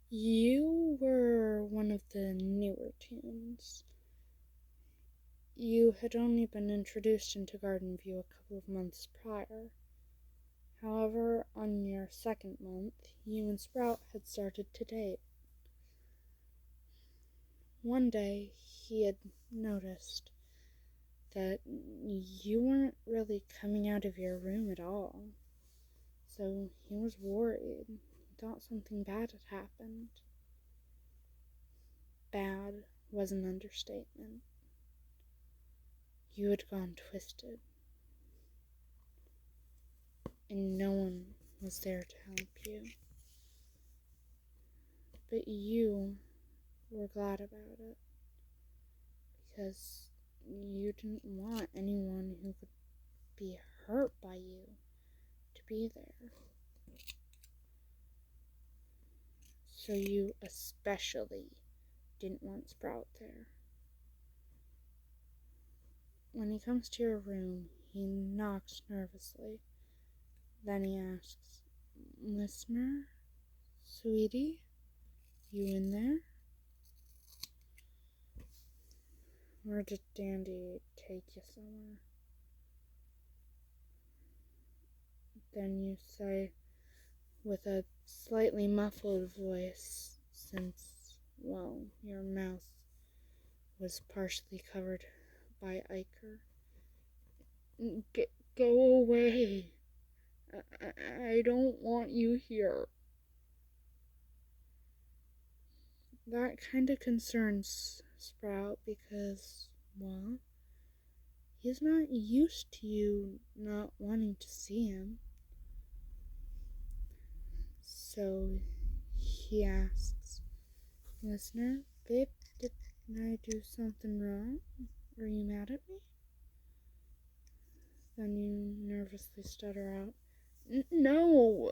You were one of the newer tunes. You had only been introduced into Garden View a couple of months prior. However, on your second month, you and Sprout had started to date. One day, he had noticed that you weren't really coming out of your room at all. So he was worried. He thought something bad had happened. Bad was an understatement. You had gone twisted, and no one was there to help you. But you were glad about it, because you didn't want anyone who could be hurt by you to be there. So you especially didn't want Sprout there. When he comes to your room, he knocks nervously. Then he asks, "Listener? Sweetie? You in there? Or did Dandy take you somewhere?" Then you say, with a slightly muffled voice, since, well, your mouth was partially covered by ichor, "Go away. I don't want you here." That kind of concerns Sprout because, well, he's not used to you not wanting to see him. So he asks, "Listener, babe, did I do something wrong? Were you mad at me?" Then you nervously stutter out, "No,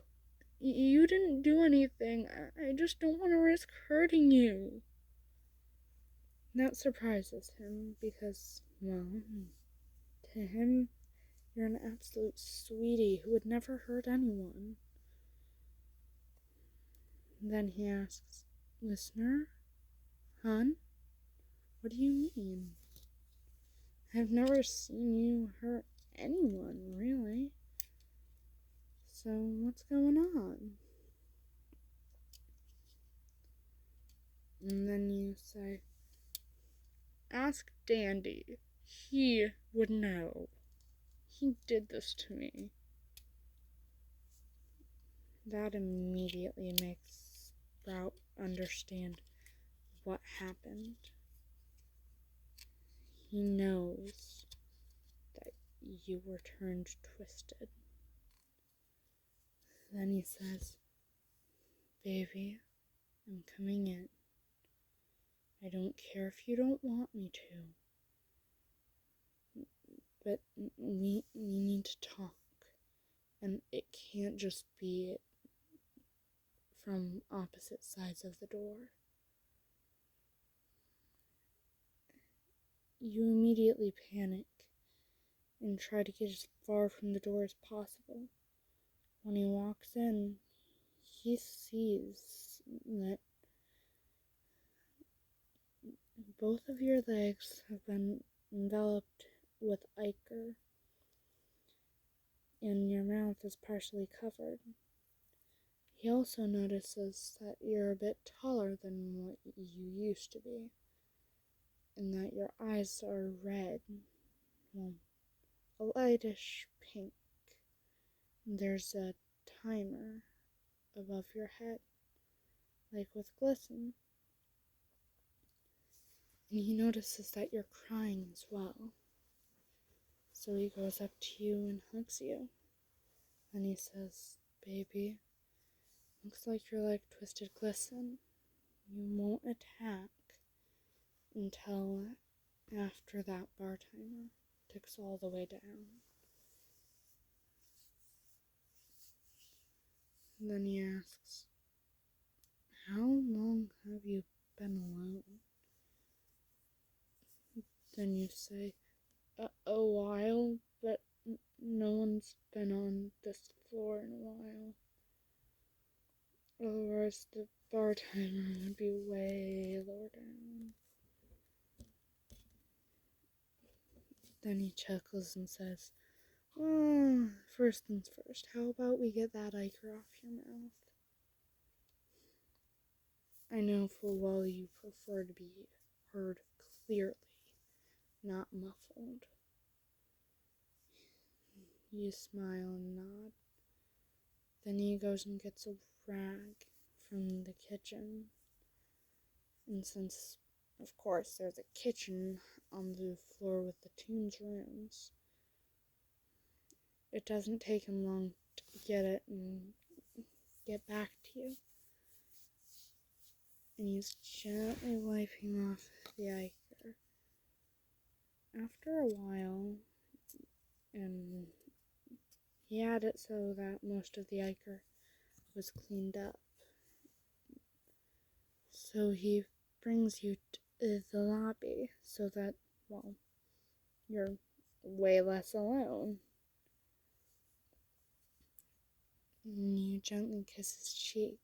you didn't do anything. I just don't want to risk hurting you." That surprises him because, well, to him, you're an absolute sweetie who would never hurt anyone. Then he asks, "Listener? Hun? What do you mean? I've never seen you hurt anyone, really. So what's going on?" And then you say, "Ask Dandy. He would know. He did this to me." That immediately makes Sprout understand what happened. He knows that you were turned twisted. Then he says, "Baby, I'm coming in. I don't care if you don't want me to. But we need to talk. And it can't just be from opposite sides of the door." You immediately panic and try to get as far from the door as possible. When he walks in, he sees that both of your legs have been enveloped with ichor, and your mouth is partially covered. He also notices that you're a bit taller than what you used to be, and that your eyes are red, well, a lightish pink. There's a timer above your head, like with glisten. And he notices that you're crying as well. So he goes up to you and hugs you. And he says, "Baby, looks like you're like Twisted Glisten. You won't attack until after that bar timer ticks all the way down." And then he asks, "How long have you been alone?" Then you say, a while, but no one's been on this floor in a while. Or course, the bar timer would be way lower down. Then he chuckles and says, "Oh, first things first, how about we get that ichor off your mouth? I know full well you prefer to be heard clearly, not muffled." You smile and nod. Then he goes and gets a rag from the kitchen. And since, of course, there's a kitchen on the floor with the Toons rooms, it doesn't take him long to get it and get back to you. And he's gently wiping off the ichor. After a while, and he had it so that most of the ichor was cleaned up. So he brings you to the lobby so that, well, you're way less alone. And you gently kiss his cheek,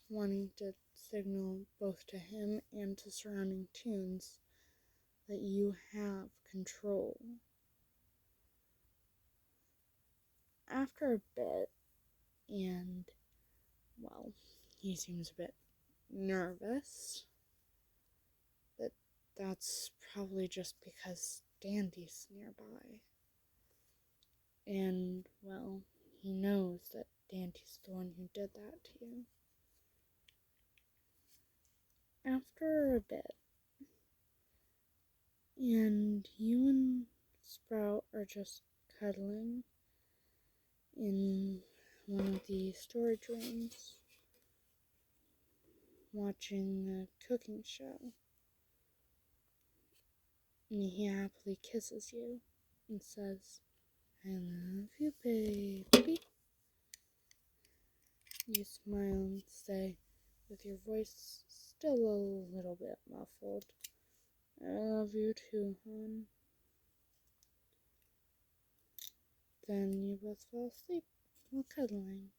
wanting to signal both to him and to surrounding Toons that you have control. After a bit, and, well, he seems a bit nervous, but that's probably just because Dandy's nearby. And, well, he knows that Dandy's the one who did that to you. After a bit, and you and Sprout are just cuddling in one of the storage rooms, watching a cooking show. And he happily kisses you and says, "I love you, baby." You smile and say, with your voice still a little bit muffled, "I love you too, hon." Then you both fall asleep while cuddling.